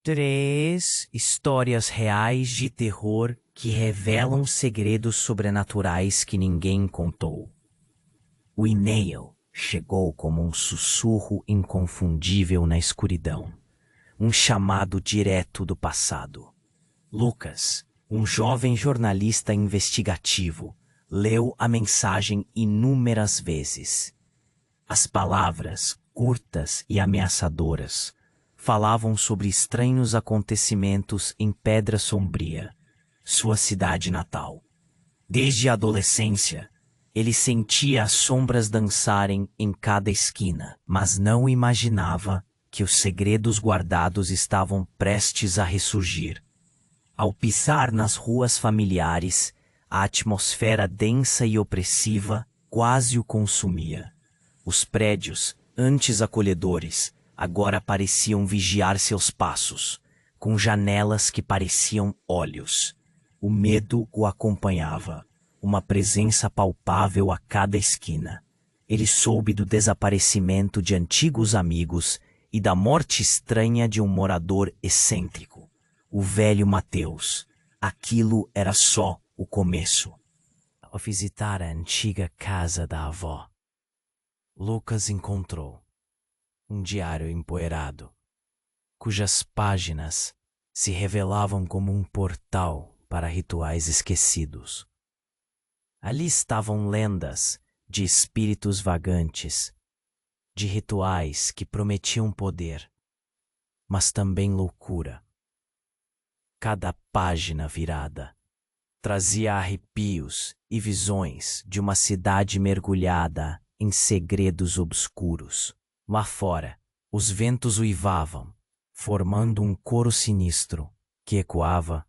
Três histórias reais de terror que revelam segredos sobrenaturais que ninguém contou. O e-mail chegou como um sussurro inconfundível na escuridão, um chamado direto do passado. Lucas, um jovem jornalista investigativo, leu a mensagem inúmeras vezes. As palavras, curtas e ameaçadoras, falavam sobre estranhos acontecimentos em Pedra Sombria, sua cidade natal. Desde a adolescência, ele sentia as sombras dançarem em cada esquina, mas não imaginava que os segredos guardados estavam prestes a ressurgir. Ao pisar nas ruas familiares, a atmosfera densa e opressiva quase o consumia. Os prédios, antes acolhedores, agora pareciam vigiar seus passos, com janelas que pareciam olhos. O medo o acompanhava, uma presença palpável a cada esquina. Ele soube do desaparecimento de antigos amigos e da morte estranha de um morador excêntrico, o velho Mateus. Aquilo era só o começo. Ao visitar a antiga casa da avó, Lucas encontrou um diário empoeirado, cujas páginas se revelavam como um portal para rituais esquecidos. Ali estavam lendas de espíritos vagantes, de rituais que prometiam poder, mas também loucura. Cada página virada trazia arrepios e visões de uma cidade mergulhada em segredos obscuros. Lá fora, os ventos uivavam, formando um coro sinistro que ecoava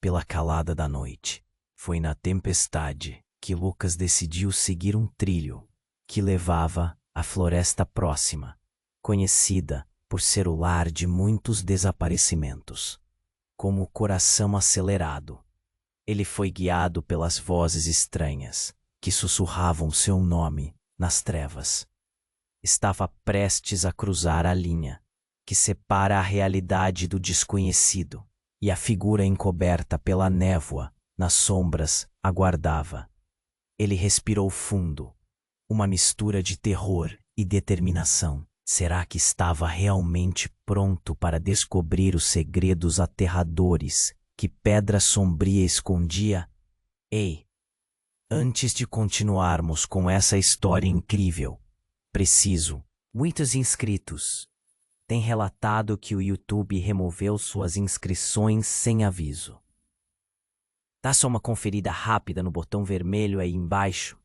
pela calada da noite. Foi na tempestade que Lucas decidiu seguir um trilho que levava à floresta próxima, conhecida por ser o lar de muitos desaparecimentos. Com o coração acelerado, ele foi guiado pelas vozes estranhas que sussurravam seu nome nas trevas. Estava prestes a cruzar a linha que separa a realidade do desconhecido, e a figura encoberta pela névoa nas sombras aguardava. Ele respirou fundo, uma mistura de terror e determinação. Será que estava realmente pronto para descobrir os segredos aterradores que Pedra Sombria escondia? Ei, antes de continuarmos com essa história incrível, preciso. Muitos inscritos têm relatado que o YouTube removeu suas inscrições sem aviso. Dá só uma conferida rápida no botão vermelho aí embaixo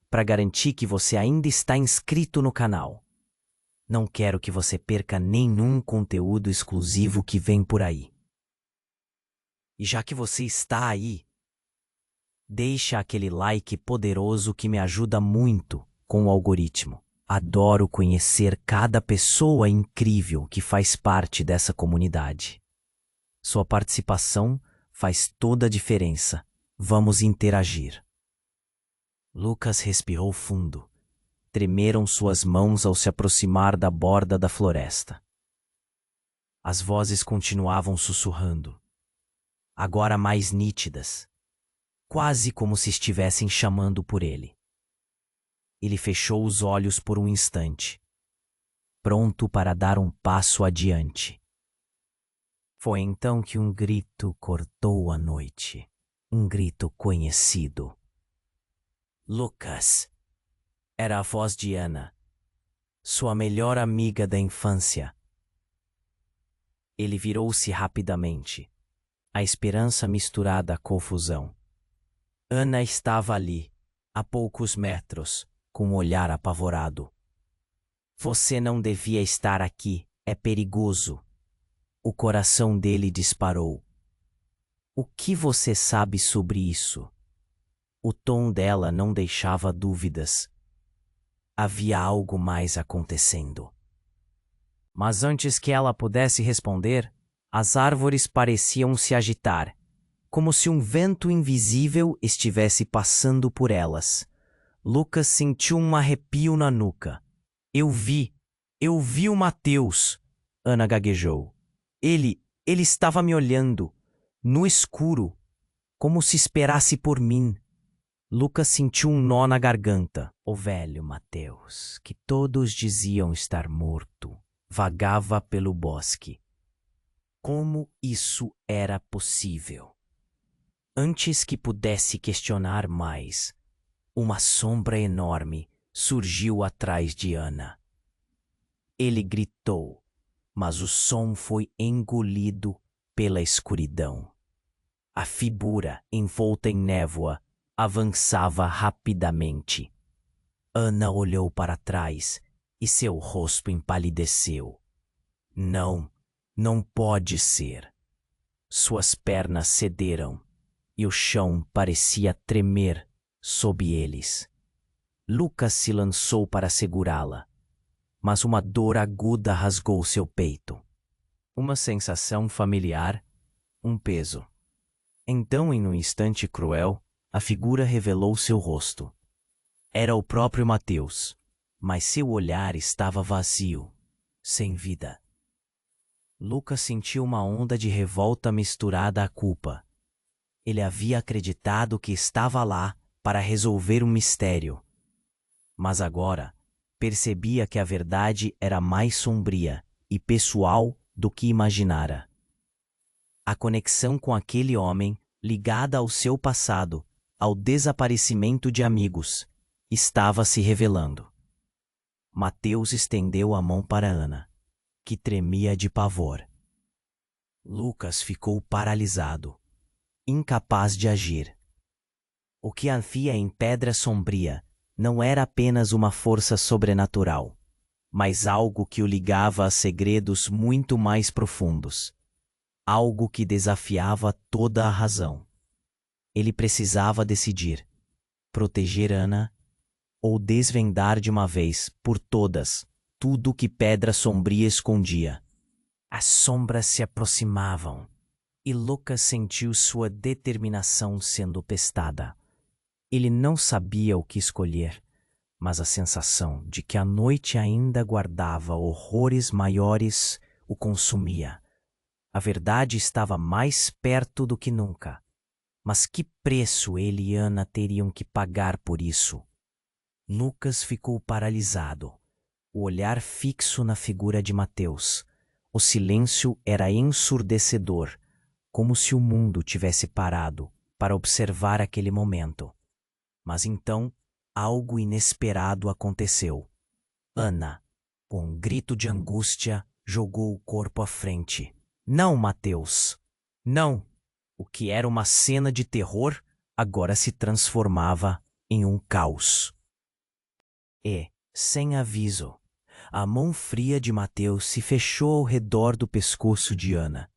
para garantir que você ainda está inscrito no canal. Não quero que você perca nenhum conteúdo exclusivo que vem por aí. E já que você está aí, deixa aquele like poderoso que me ajuda muito com o algoritmo. Adoro conhecer cada pessoa incrível que faz parte dessa comunidade. Sua participação faz toda a diferença. Vamos interagir. Lucas respirou fundo. Tremeram suas mãos ao se aproximar da borda da floresta. As vozes continuavam sussurrando, agora mais nítidas, quase como se estivessem chamando por ele. Ele fechou os olhos por um instante, pronto para dar um passo adiante. Foi então que um grito cortou a noite, um grito conhecido. Lucas! Era a voz de Ana, sua melhor amiga da infância. Ele virou-se rapidamente, a esperança misturada à confusão. Ana estava ali, a poucos metros, com um olhar apavorado. Você não devia estar aqui, é perigoso. O coração dele disparou. O que você sabe sobre isso? O tom dela não deixava dúvidas. Havia algo mais acontecendo. Mas antes que ela pudesse responder, as árvores pareciam se agitar, como se um vento invisível estivesse passando por elas. Lucas sentiu um arrepio na nuca. Eu vi o Mateus, Ana gaguejou. Ele Ele estava me olhando, no escuro, como se esperasse por mim. Lucas sentiu um nó na garganta. O velho Mateus, que todos diziam estar morto, vagava pelo bosque. Como isso era possível? Antes que pudesse questionar mais, uma sombra enorme surgiu atrás de Ana. Ele gritou, mas o som foi engolido pela escuridão. A figura, envolta em névoa, avançava rapidamente. Ana olhou para trás e seu rosto empalideceu. Não, não pode ser. Suas pernas cederam e o chão parecia tremer sob eles. Lucas se lançou para segurá-la, mas uma dor aguda rasgou seu peito. Uma sensação familiar, um peso. Então, em um instante cruel, a figura revelou seu rosto. Era o próprio Mateus, mas seu olhar estava vazio, sem vida. Lucas sentiu uma onda de revolta misturada à culpa. Ele havia acreditado que estava lá para resolver um mistério. Mas agora, percebia que a verdade era mais sombria e pessoal do que imaginara. A conexão com aquele homem, ligada ao seu passado, ao desaparecimento de amigos, estava se revelando. Mateus estendeu a mão para Ana, que tremia de pavor. Lucas ficou paralisado, incapaz de agir. O que havia em Pedra Sombria não era apenas uma força sobrenatural, mas algo que o ligava a segredos muito mais profundos. Algo que desafiava toda a razão. Ele precisava decidir: proteger Ana ou desvendar de uma vez por todas tudo que Pedra Sombria escondia. As sombras se aproximavam e Lucas sentiu sua determinação sendo testada. Ele não sabia o que escolher, mas a sensação de que a noite ainda guardava horrores maiores o consumia. A verdade estava mais perto do que nunca. Mas que preço ele e Ana teriam que pagar por isso? Lucas ficou paralisado, o olhar fixo na figura de Mateus. O silêncio era ensurdecedor, como se o mundo tivesse parado para observar aquele momento. Mas então, algo inesperado aconteceu. Ana, com um grito de angústia, jogou o corpo à frente. Não, Mateus! Não! O que era uma cena de terror agora se transformava em um caos. E, sem aviso, a mão fria de Mateus se fechou ao redor do pescoço de Ana.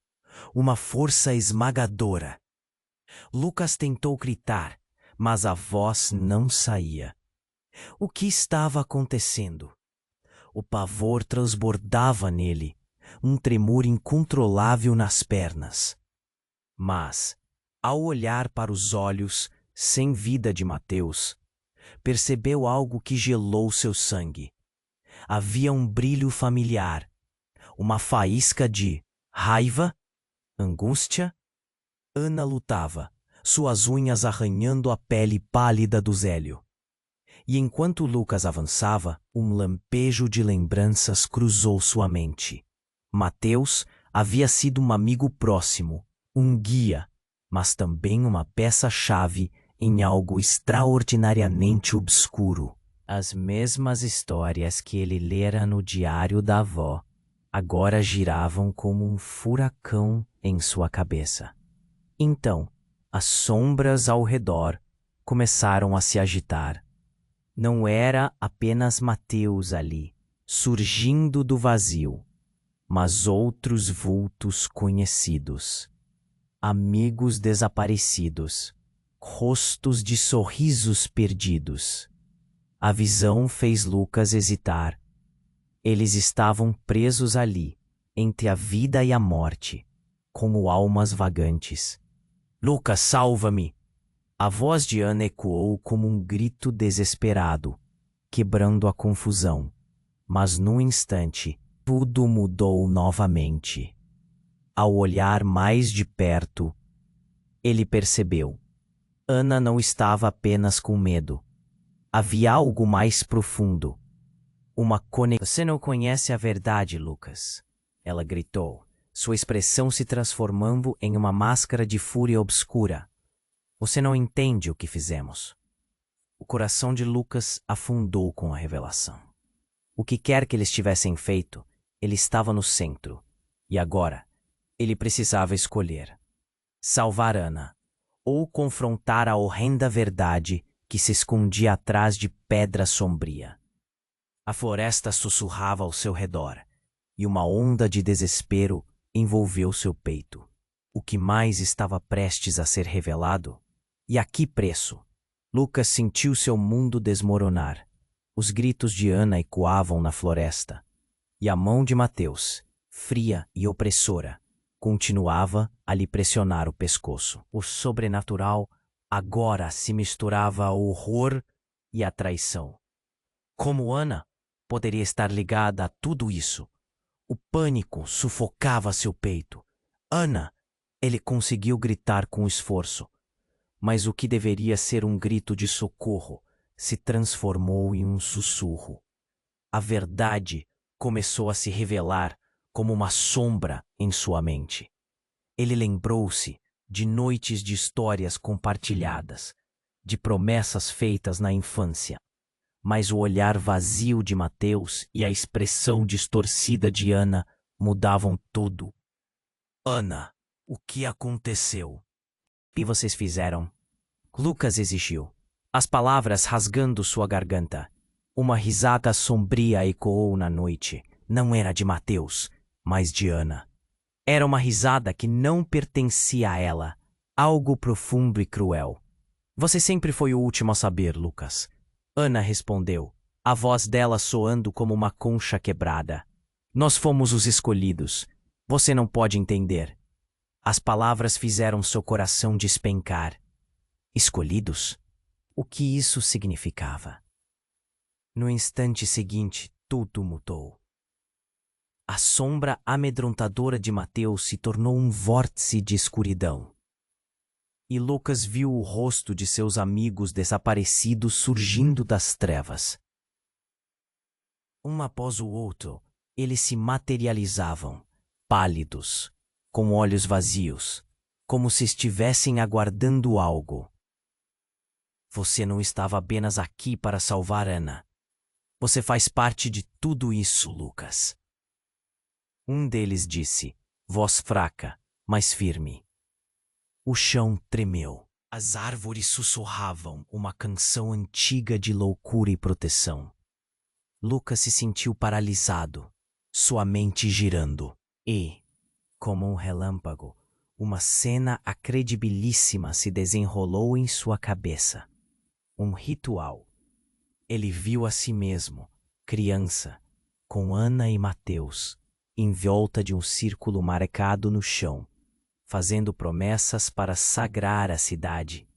Uma força esmagadora. Lucas tentou gritar, mas a voz não saía. O que estava acontecendo? O pavor transbordava nele, um tremor incontrolável nas pernas. Mas, ao olhar para os olhos sem vida de Mateus, percebeu algo que gelou seu sangue. Havia um brilho familiar, uma faísca de raiva, angústia. Ana lutava, suas unhas arranhando a pele pálida do Zélio. E enquanto Lucas avançava, um lampejo de lembranças cruzou sua mente. Mateus havia sido um amigo próximo, um guia, mas também uma peça-chave em algo extraordinariamente obscuro. As mesmas histórias que ele lera no diário da avó agora giravam como um furacão em sua cabeça. Então, as sombras ao redor começaram a se agitar. Não era apenas Mateus ali, surgindo do vazio, mas outros vultos conhecidos. Amigos desaparecidos, rostos de sorrisos perdidos. A visão fez Lucas hesitar. Eles estavam presos ali, entre a vida e a morte, como almas vagantes. Lucas, salva-me! A voz de Ana ecoou como um grito desesperado, quebrando a confusão. Mas num instante, tudo mudou novamente. ao olhar mais de perto, ele percebeu. Ana não estava apenas com medo. Havia algo mais profundo. Uma conexão. Você não conhece a verdade, Lucas. Ela gritou, sua expressão se transformando em uma máscara de fúria obscura. Você não entende o que fizemos. O coração de Lucas afundou com a revelação. O que quer que eles tivessem feito, ele estava no centro. E agora, ele precisava escolher. Salvar Ana, ou confrontar a horrenda verdade que se escondia atrás de pedra sombria. A floresta sussurrava ao seu redor, e uma onda de desespero envolveu seu peito. O que mais estava prestes a ser revelado? E a que preço? Lucas sentiu seu mundo desmoronar. Os gritos de Ana ecoavam na floresta, e a mão de Mateus, fria e opressora, continuava a lhe pressionar o pescoço. O sobrenatural agora se misturava ao horror e à traição. Como Ana poderia estar ligada a tudo isso? O pânico sufocava seu peito. Ana! Ele conseguiu gritar com esforço, mas o que deveria ser um grito de socorro se transformou em um sussurro. A verdade começou a se revelar como uma sombra em sua mente. Ele lembrou-se de noites de histórias compartilhadas, de promessas feitas na infância. Mas o olhar vazio de Mateus e a expressão distorcida de Ana mudavam tudo. Ana, o que aconteceu? O que vocês fizeram? Lucas exigiu, as palavras rasgando sua garganta. Uma risada sombria ecoou na noite. Não era de Mateus, mas de Ana. Era uma risada que não pertencia a ela, algo profundo e cruel. Você sempre foi o último a saber, Lucas. Ana respondeu, a voz dela soando como uma concha quebrada. Nós fomos os escolhidos. Você não pode entender. As palavras fizeram seu coração despencar. Escolhidos? O que isso significava? No instante seguinte, tudo mudou. A sombra amedrontadora de Mateus se tornou um vórtice de escuridão. E Lucas viu o rosto de seus amigos desaparecidos surgindo das trevas. Um após o outro, eles se materializavam, pálidos, com olhos vazios, como se estivessem aguardando algo. Você não estava apenas aqui para salvar Ana. Você faz parte de tudo isso, Lucas. Um deles disse, voz fraca, mas firme. O chão tremeu. As árvores sussurravam uma canção antiga de loucura e proteção. Lucas se sentiu paralisado, sua mente girando. E, como um relâmpago, uma cena acredibilíssima se desenrolou em sua cabeça. Um ritual. Ele viu a si mesmo, criança, com Ana e Mateus, em volta de um círculo marcado no chão, fazendo promessas para sagrar a cidade.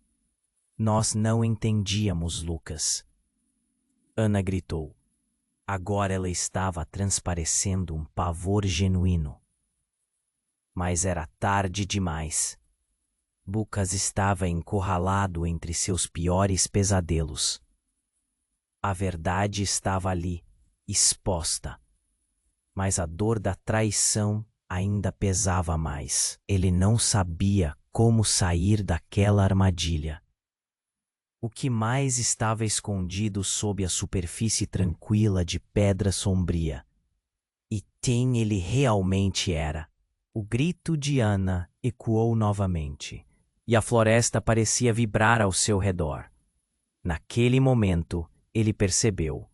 Nós não entendíamos, Lucas. Ana gritou. Agora ela estava transparecendo um pavor genuíno. Mas era tarde demais. Lucas estava encurralado entre seus piores pesadelos. A verdade estava ali, exposta. Mas a dor da traição ainda pesava mais. Ele não sabia como sair daquela armadilha. O que mais estava escondido sob a superfície tranquila de pedra sombria? E quem ele realmente era? O grito de Ana ecoou novamente, e a floresta parecia vibrar ao seu redor. Naquele momento, ele percebeu.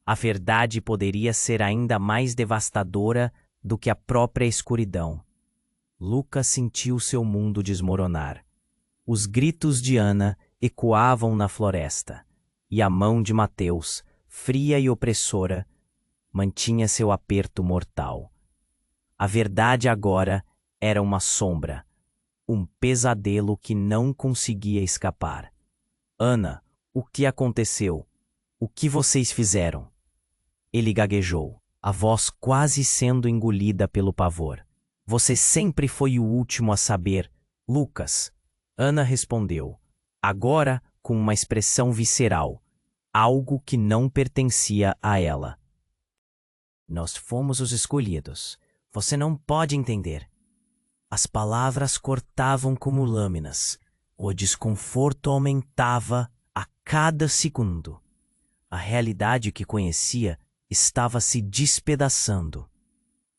A verdade poderia ser ainda mais devastadora do que a própria escuridão. Lucas sentiu seu mundo desmoronar. Os gritos de Ana ecoavam na floresta, e a mão de Mateus, fria e opressora, mantinha seu aperto mortal. A verdade agora era uma sombra, um pesadelo que não conseguia escapar. Ana, o que aconteceu? O que vocês fizeram? Ele gaguejou, a voz quase sendo engolida pelo pavor. Você sempre foi o último a saber, Lucas. Ana respondeu, agora com uma expressão visceral, algo que não pertencia a ela. Nós fomos os escolhidos. Você não pode entender. As palavras cortavam como lâminas. O desconforto aumentava a cada segundo. A realidade que conhecia estava se despedaçando.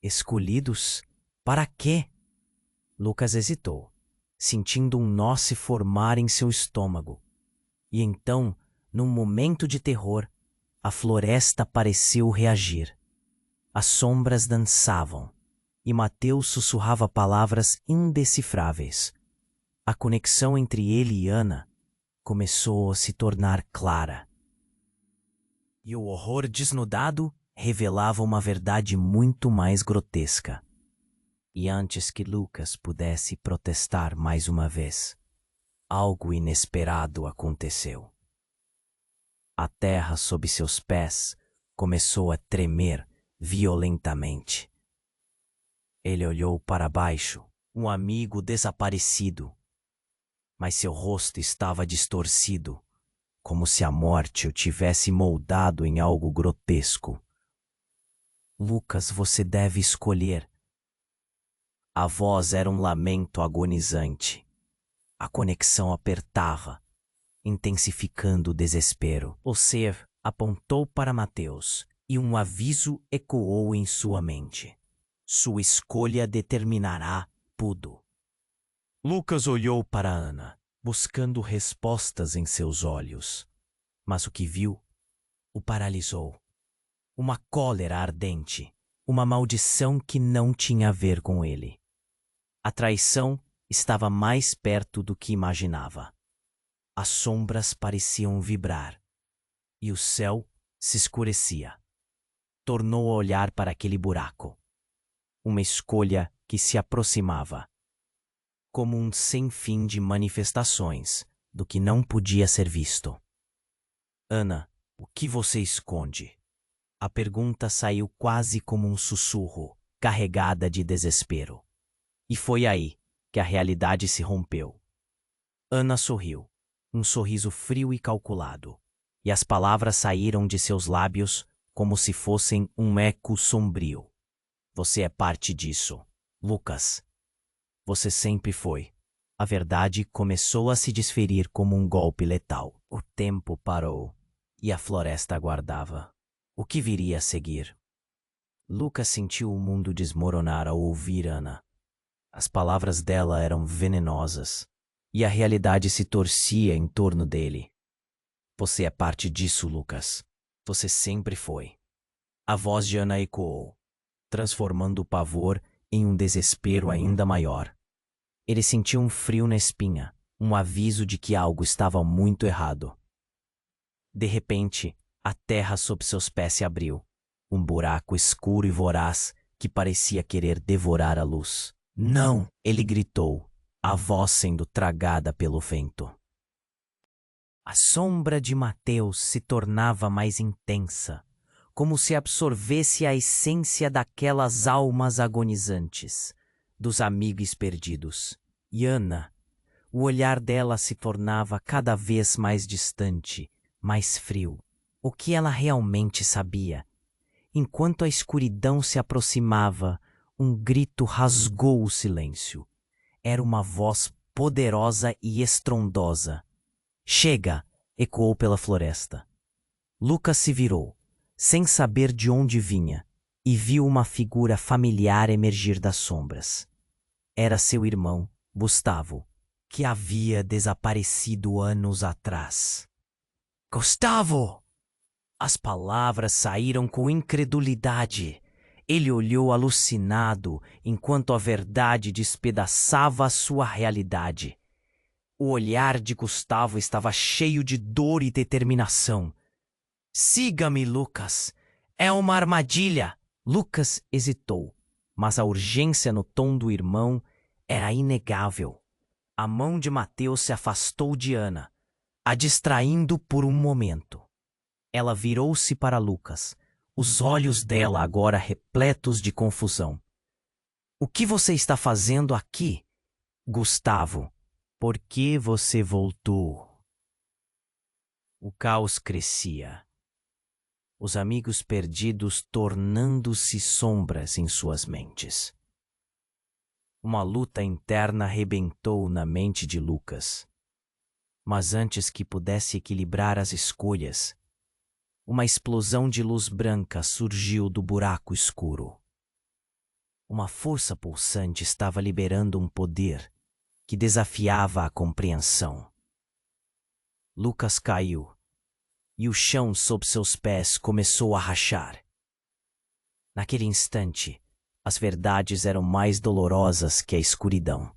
Escolhidos? Para quê? Lucas hesitou, sentindo um nó se formar em seu estômago. E então, num momento de terror, a floresta pareceu reagir. As sombras dançavam, e Mateus sussurrava palavras indecifráveis. A conexão entre ele e Ana começou a se tornar clara. E o horror desnudado revelava uma verdade muito mais grotesca. E antes que Lucas pudesse protestar mais uma vez, algo inesperado aconteceu. A terra sob seus pés começou a tremer violentamente. Ele olhou para baixo, um amigo desaparecido, mas seu rosto estava distorcido, como se a morte o tivesse moldado em algo grotesco. Lucas, você deve escolher. A voz era um lamento agonizante. A conexão apertava, intensificando o desespero. O ser apontou para Mateus e um aviso ecoou em sua mente. Sua escolha determinará tudo. Lucas olhou para Ana, buscando respostas em seus olhos. Mas o que viu o paralisou. Uma cólera ardente, uma maldição que não tinha a ver com ele. A traição estava mais perto do que imaginava. As sombras pareciam vibrar, e o céu se escurecia. Tornou a olhar para aquele buraco. Uma escolha que se aproximava, como um sem fim de manifestações do que não podia ser visto. Ana, o que você esconde? A pergunta saiu quase como um sussurro, carregada de desespero. E foi aí que a realidade se rompeu. Ana sorriu, um sorriso frio e calculado, e as palavras saíram de seus lábios como se fossem um eco sombrio. Você é parte disso, Lucas. Você sempre foi. A verdade começou a se desferir como um golpe letal. O tempo parou e a floresta aguardava. O que viria a seguir? Lucas sentiu o mundo desmoronar ao ouvir Ana. As palavras dela eram venenosas e a realidade se torcia em torno dele. Você é parte disso, Lucas. Você sempre foi. A voz de Ana ecoou, transformando o pavor em um desespero ainda maior. Ele sentiu um frio na espinha, um aviso de que algo estava muito errado. De repente, a terra sob seus pés se abriu, um buraco escuro e voraz que parecia querer devorar a luz. Não! Ele gritou, a voz sendo tragada pelo vento. A sombra de Mateus se tornava mais intensa, como se absorvesse a essência daquelas almas agonizantes, dos amigos perdidos. E Ana, o olhar dela se tornava cada vez mais distante, mais frio. O que ela realmente sabia? Enquanto a escuridão se aproximava, um grito rasgou o silêncio. Era uma voz poderosa e estrondosa. Chega! Ecoou pela floresta. Lucas se virou, sem saber de onde vinha, e viu uma figura familiar emergir das sombras. Era seu irmão, Gustavo, que havia desaparecido anos atrás. Gustavo! As palavras saíram com incredulidade. Ele olhou alucinado enquanto a verdade despedaçava a sua realidade. O olhar de Gustavo estava cheio de dor e determinação. Siga-me, Lucas. É uma armadilha. Lucas hesitou, mas a urgência no tom do irmão era inegável. A mão de Mateus se afastou de Ana, a distraindo por um momento. Ela virou-se para Lucas, os olhos dela agora repletos de confusão. O que você está fazendo aqui, Gustavo? Por que você voltou? O caos crescia. Os amigos perdidos tornando-se sombras em suas mentes. Uma luta interna rebentou na mente de Lucas. Mas antes que pudesse equilibrar as escolhas, uma explosão de luz branca surgiu do buraco escuro. Uma força pulsante estava liberando um poder que desafiava a compreensão. Lucas caiu, e o chão sob seus pés começou a rachar. Naquele instante, as verdades eram mais dolorosas que a escuridão.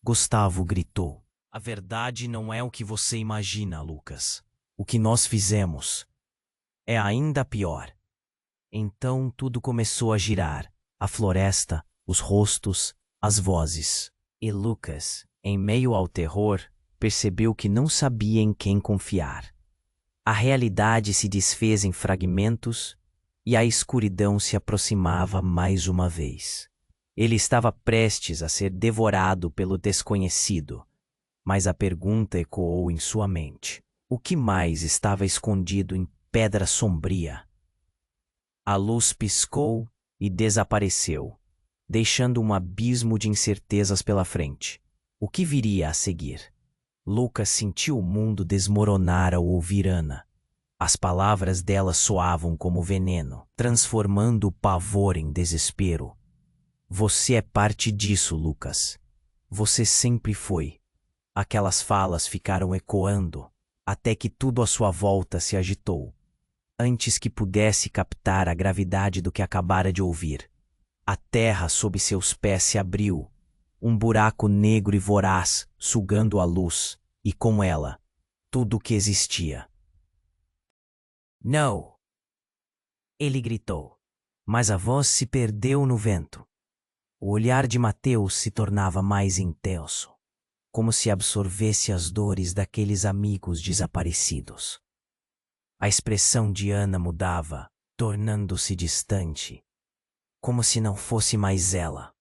Gustavo gritou: "A verdade não é o que você imagina, Lucas. O que nós fizemos é ainda pior." Então tudo começou a girar: a floresta, os rostos, as vozes. E Lucas, em meio ao terror, percebeu que não sabia em quem confiar. A realidade se desfez em fragmentos e a escuridão se aproximava mais uma vez. Ele estava prestes a ser devorado pelo desconhecido, mas a pergunta ecoou em sua mente: o que mais estava escondido em Pedra Sombria? A luz piscou e desapareceu, deixando um abismo de incertezas pela frente. O que viria a seguir? Lucas sentiu o mundo desmoronar ao ouvir Ana. As palavras dela soavam como veneno, transformando o pavor em desespero. "Você é parte disso, Lucas. Você sempre foi." Aquelas falas ficaram ecoando, até que tudo à sua volta se agitou. Antes que pudesse captar a gravidade do que acabara de ouvir, a terra sob seus pés se abriu, um buraco negro e voraz, sugando a luz, e com ela, tudo o que existia. "Não!" ele gritou, mas a voz se perdeu no vento. O olhar de Mateus se tornava mais intenso, como se absorvesse as dores daqueles amigos desaparecidos. A expressão de Ana mudava, tornando-se distante, como se não fosse mais ela.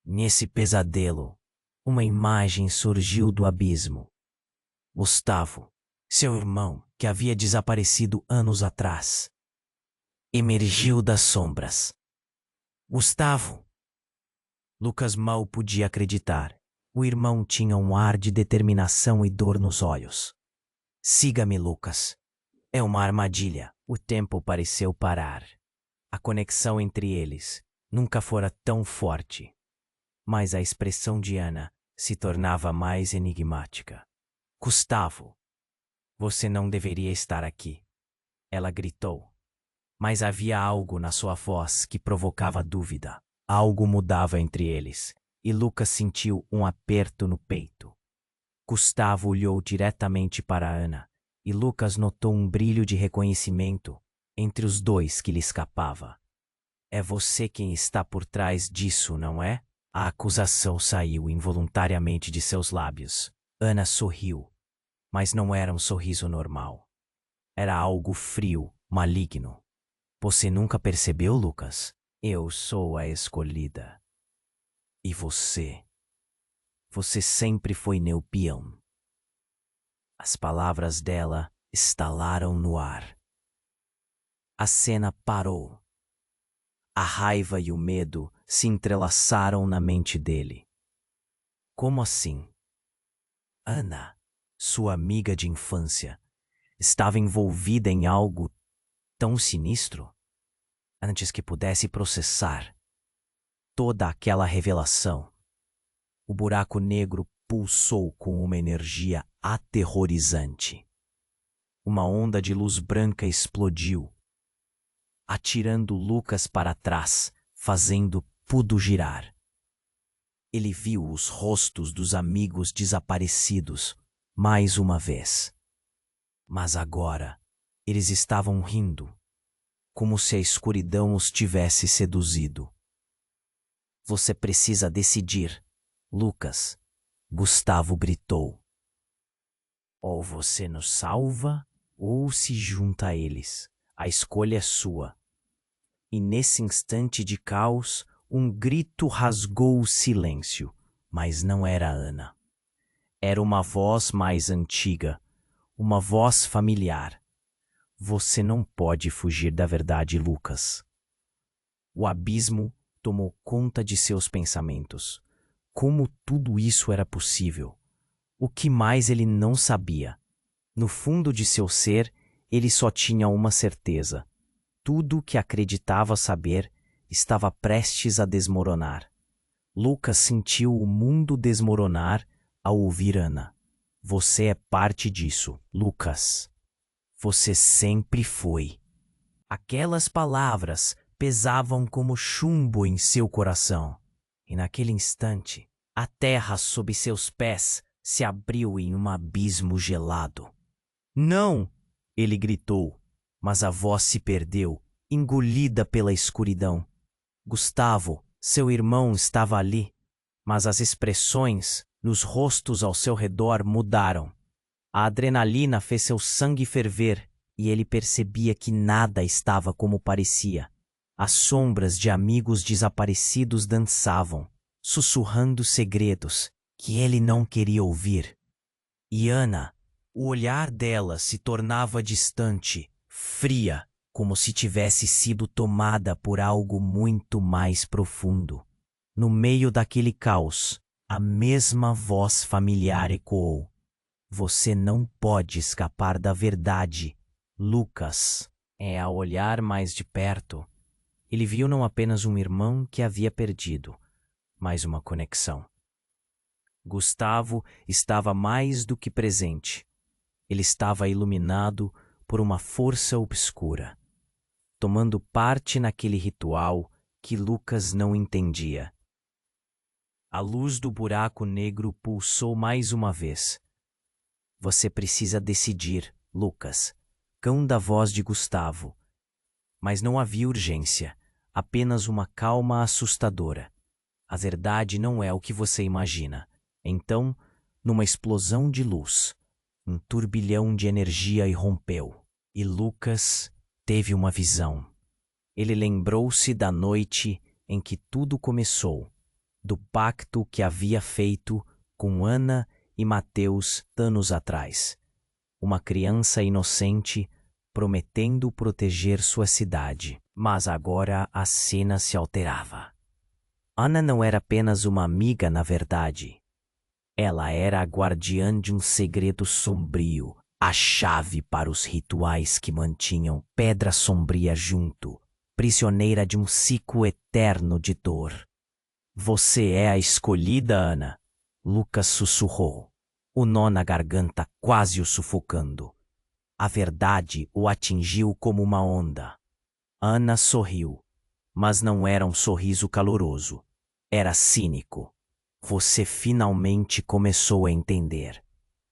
Nesse pesadelo, uma imagem surgiu do abismo. Gustavo, seu irmão, que havia desaparecido anos atrás, emergiu das sombras. "Gustavo!" Lucas mal podia acreditar. O irmão tinha um ar de determinação e dor nos olhos. "Siga-me, Lucas. É uma armadilha." O tempo pareceu parar. A conexão entre eles nunca fora tão forte. Mas a expressão de Ana se tornava mais enigmática. "Gustavo, você não deveria estar aqui." Ela gritou. Mas havia algo na sua voz que provocava dúvida. Algo mudava entre eles, e Lucas sentiu um aperto no peito. Gustavo olhou diretamente para Ana, e Lucas notou um brilho de reconhecimento entre os dois que lhe escapava. "É você quem está por trás disso, não é?" A acusação saiu involuntariamente de seus lábios. Ana sorriu, mas não era um sorriso normal. Era algo frio, maligno. "Você nunca percebeu, Lucas? Eu sou a escolhida. E você? Você sempre foi meu peão." As palavras dela estalaram no ar. A cena parou. A raiva e o medo se entrelaçaram na mente dele. Como assim? Ana, sua amiga de infância, estava envolvida em algo tão sinistro? Antes que pudesse processar toda aquela revelação, o buraco negro pulsou com uma energia aterrorizante. Uma onda de luz branca explodiu, atirando Lucas para trás, fazendo tudo girar. Ele viu os rostos dos amigos desaparecidos mais uma vez. Mas agora eles estavam rindo, como se a escuridão os tivesse seduzido. "Você precisa decidir, Lucas", Gustavo gritou. "Ou você nos salva, ou se junta a eles. A escolha é sua." E nesse instante de caos, Um grito rasgou o silêncio, mas não era Ana. Era uma voz mais antiga, uma voz familiar. Você não pode fugir da verdade, Lucas. O abismo tomou conta de seus pensamentos. Como tudo isso era possível? O que mais ele não sabia? No fundo de seu ser, ele só tinha uma certeza. Tudo o que acreditava saber estava prestes a desmoronar. Lucas sentiu o mundo desmoronar ao ouvir Ana. Você é parte disso, Lucas. Você sempre foi. Aquelas palavras pesavam como chumbo em seu coração. E naquele instante, a terra sob seus pés se abriu em um abismo gelado. Não! Ele gritou, mas a voz se perdeu, engolida pela escuridão. Gustavo, seu irmão, estava ali, mas as expressões nos rostos ao seu redor mudaram. A adrenalina fez seu sangue ferver e ele percebia que nada estava como parecia. As sombras de amigos desaparecidos dançavam, sussurrando segredos que ele não queria ouvir. E Ana, o olhar dela se tornava distante, fria, como se tivesse sido tomada por algo muito mais profundo. No meio daquele caos, a mesma voz familiar ecoou. Você não pode escapar da verdade, Lucas. Ao olhar mais de perto, ele viu não apenas um irmão que havia perdido, mas uma conexão. Gustavo estava mais do que presente. Ele estava iluminado por uma força obscura, tomando parte naquele ritual que Lucas não entendia. A luz do buraco negro pulsou mais uma vez. Você precisa decidir, Lucas, cão da voz de Gustavo. Mas não havia urgência, apenas uma calma assustadora. A verdade não é o que você imagina. Então, numa explosão de luz, um turbilhão de energia irrompeu, e Lucas teve uma visão. Ele lembrou-se da noite em que tudo começou, do pacto que havia feito com Ana e Mateus anos atrás. Uma criança inocente prometendo proteger sua cidade. Mas agora a cena se alterava. Ana não era apenas uma amiga, na verdade. Ela era a guardiã de um segredo sombrio, a chave para os rituais que mantinham Pedra Sombria junto, prisioneira de um ciclo eterno de dor. Você é a escolhida, Ana, Lucas sussurrou, o nó na garganta quase o sufocando. A verdade o atingiu como uma onda. Ana sorriu, mas não era um sorriso caloroso. Era cínico. Você finalmente começou a entender.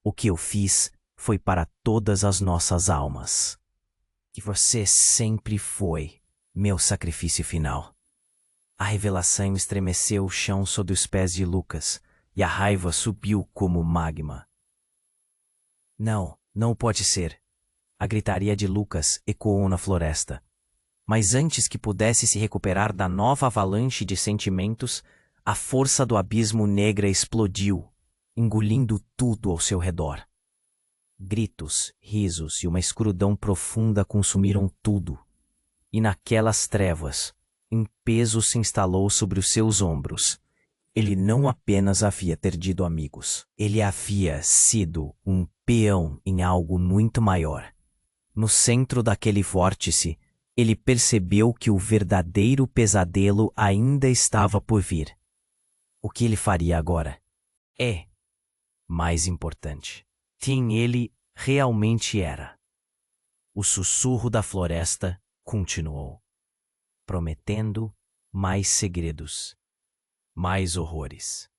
O que eu fiz foi para todas as nossas almas. E você sempre foi meu sacrifício final. A revelação estremeceu o chão sob os pés de Lucas, e a raiva subiu como magma. Não, não pode ser. A gritaria de Lucas ecoou na floresta. Mas antes que pudesse se recuperar da nova avalanche de sentimentos, a força do abismo negra explodiu, engolindo tudo ao seu redor. Gritos, risos e uma escuridão profunda consumiram tudo. E naquelas trevas, um peso se instalou sobre os seus ombros. Ele não apenas havia perdido amigos, ele havia sido um peão em algo muito maior. No centro daquele vórtice, ele percebeu que o verdadeiro pesadelo ainda estava por vir. O que ele faria agora? Mais importante, quem ele realmente era. O sussurro da floresta continuou, prometendo mais segredos, mais horrores.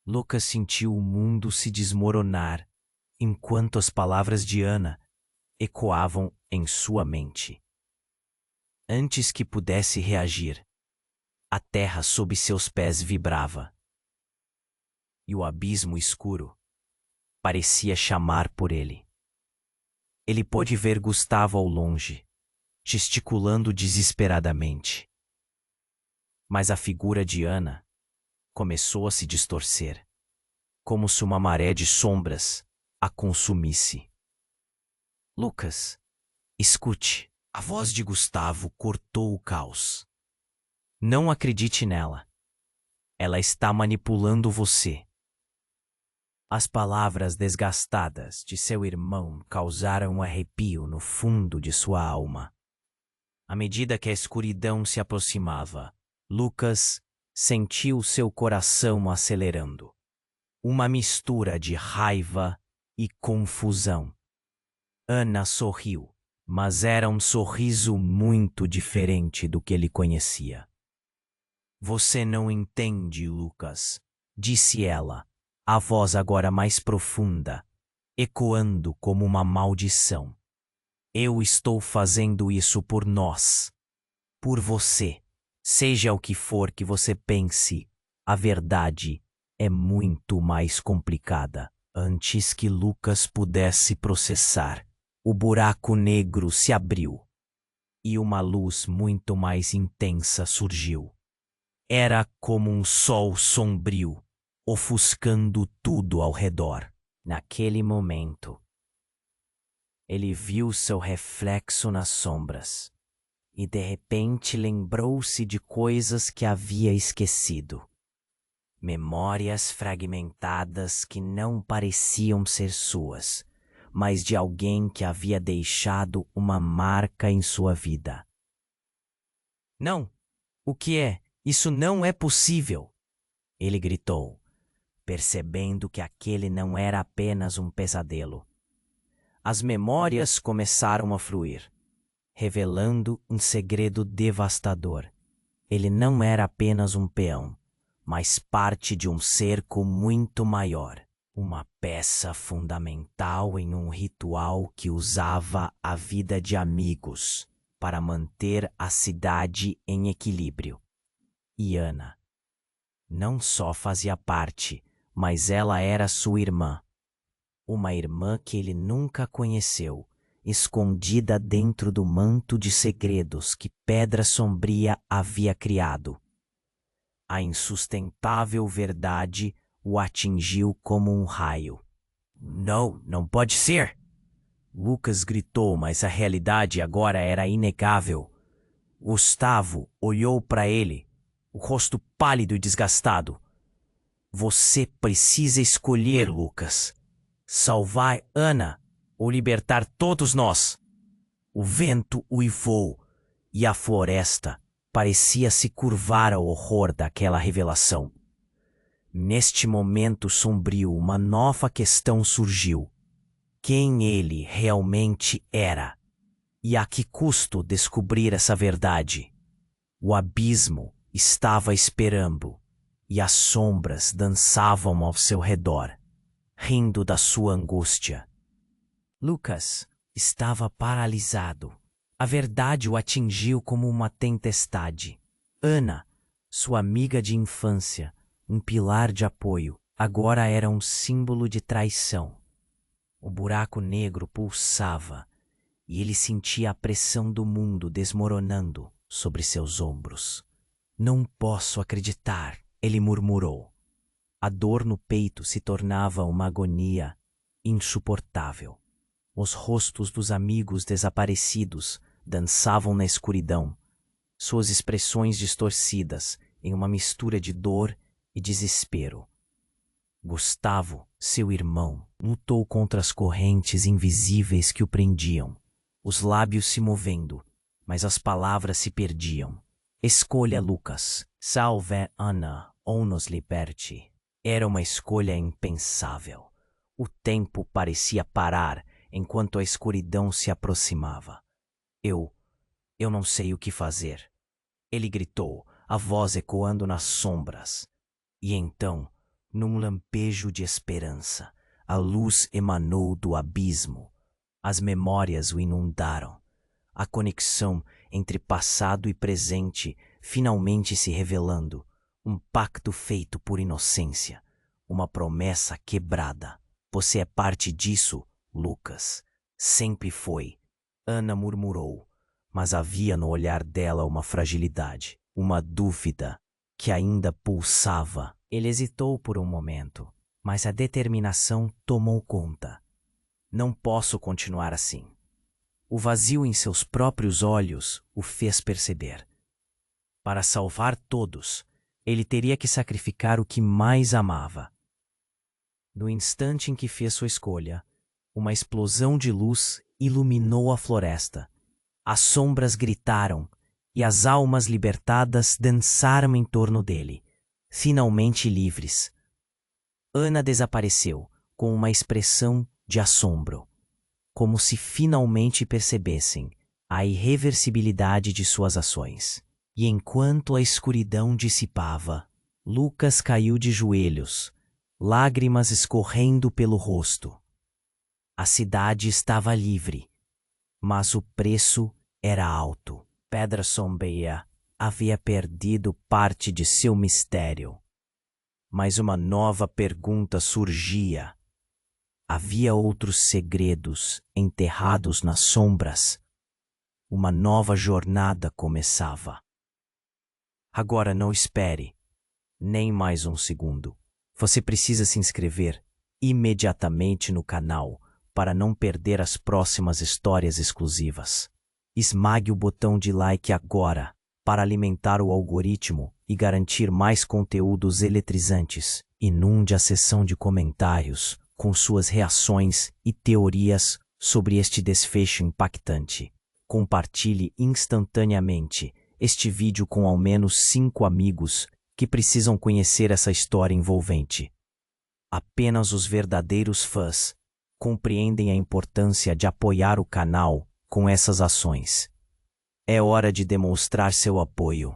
Lucas sentiu o mundo se desmoronar enquanto as palavras de Ana ecoavam em sua mente. Antes que pudesse reagir, a terra sob seus pés vibrava. E o abismo escuro parecia chamar por ele. Ele pôde ver Gustavo ao longe, gesticulando desesperadamente. Mas a figura de Ana começou a se distorcer, como se uma maré de sombras a consumisse. Lucas, escute. A voz de Gustavo cortou o caos. Não acredite nela. Ela está manipulando você. As palavras desgastadas de seu irmão causaram um arrepio no fundo de sua alma. À medida que a escuridão se aproximava, Lucas sentiu seu coração acelerando. Uma mistura de raiva e confusão. Ana sorriu, mas era um sorriso muito diferente do que ele conhecia. Você não entende, Lucas, disse ela, a voz agora mais profunda, ecoando como uma maldição. Eu estou fazendo isso por nós, por você. Seja o que for que você pense, a verdade é muito mais complicada. Antes que Lucas pudesse processar, o buraco negro se abriu e uma luz muito mais intensa surgiu. Era como um sol sombrio, ofuscando tudo ao redor. Naquele momento, ele viu seu reflexo nas sombras e de repente lembrou-se de coisas que havia esquecido. Memórias fragmentadas que não pareciam ser suas, mas de alguém que havia deixado uma marca em sua vida. Não! O que é? Isso não é possível! Ele gritou, percebendo que aquele não era apenas um pesadelo. As memórias começaram a fluir, revelando um segredo devastador. Ele não era apenas um peão, mas parte de um cerco muito maior, uma peça fundamental em um ritual que usava a vida de amigos para manter a cidade em equilíbrio. E Ana não só fazia parte, mas ela era sua irmã. Uma irmã que ele nunca conheceu, escondida dentro do manto de segredos que Pedra Sombria havia criado. A insustentável verdade o atingiu como um raio. Não, não pode ser! Lucas gritou, mas a realidade agora era inegável. Gustavo olhou para ele, o rosto pálido e desgastado. Você precisa escolher, Lucas. Salvar Ana ou libertar todos nós. O vento uivou e a floresta parecia se curvar ao horror daquela revelação. Neste momento sombrio, uma nova questão surgiu. Quem ele realmente era? E a que custo descobrir essa verdade? O abismo estava esperando, e as sombras dançavam ao seu redor, rindo da sua angústia. Lucas estava paralisado. A verdade o atingiu como uma tempestade. Ana, sua amiga de infância, um pilar de apoio, agora era um símbolo de traição. O buraco negro pulsava, e ele sentia a pressão do mundo desmoronando sobre seus ombros. Não posso acreditar, ele murmurou. A dor no peito se tornava uma agonia insuportável. Os rostos dos amigos desaparecidos dançavam na escuridão, suas expressões distorcidas em uma mistura de dor e desespero. Gustavo, seu irmão, lutou contra as correntes invisíveis que o prendiam, os lábios se movendo, mas as palavras se perdiam. Escolha, Lucas. Salve Ana ou nos liberte. Era uma escolha impensável. O tempo parecia parar enquanto a escuridão se aproximava. Eu não sei o que fazer. Ele gritou, a voz ecoando nas sombras. E então, num lampejo de esperança, a luz emanou do abismo. As memórias o inundaram. A conexão entre passado e presente finalmente se revelando. Um pacto feito por inocência. Uma promessa quebrada. Você é parte disso, Lucas. Sempre foi. Ana murmurou, mas havia no olhar dela uma fragilidade, uma dúvida que ainda pulsava. Ele hesitou por um momento, mas a determinação tomou conta. Não posso continuar assim. O vazio em seus próprios olhos o fez perceber. Para salvar todos, ele teria que sacrificar o que mais amava. No instante em que fez sua escolha, uma explosão de luz iluminou a floresta. As sombras gritaram e as almas libertadas dançaram em torno dele, finalmente livres. Ana desapareceu com uma expressão de assombro, como se finalmente percebessem a irreversibilidade de suas ações. E enquanto a escuridão dissipava, Lucas caiu de joelhos, lágrimas escorrendo pelo rosto. A cidade estava livre, mas o preço era alto. Pedra Sombria havia perdido parte de seu mistério. Mas uma nova pergunta surgia. Havia outros segredos enterrados nas sombras. Uma nova jornada começava. Agora não espere, nem mais um segundo. Você precisa se inscrever imediatamente no canal para não perder as próximas histórias exclusivas. Esmague o botão de like agora para alimentar o algoritmo e garantir mais conteúdos eletrizantes. Inunde a seção de comentários com suas reações e teorias sobre este desfecho impactante. Compartilhe instantaneamente este vídeo com ao menos 5 amigos que precisam conhecer essa história envolvente. Apenas os verdadeiros fãs compreendem a importância de apoiar o canal com essas ações. É hora de demonstrar seu apoio.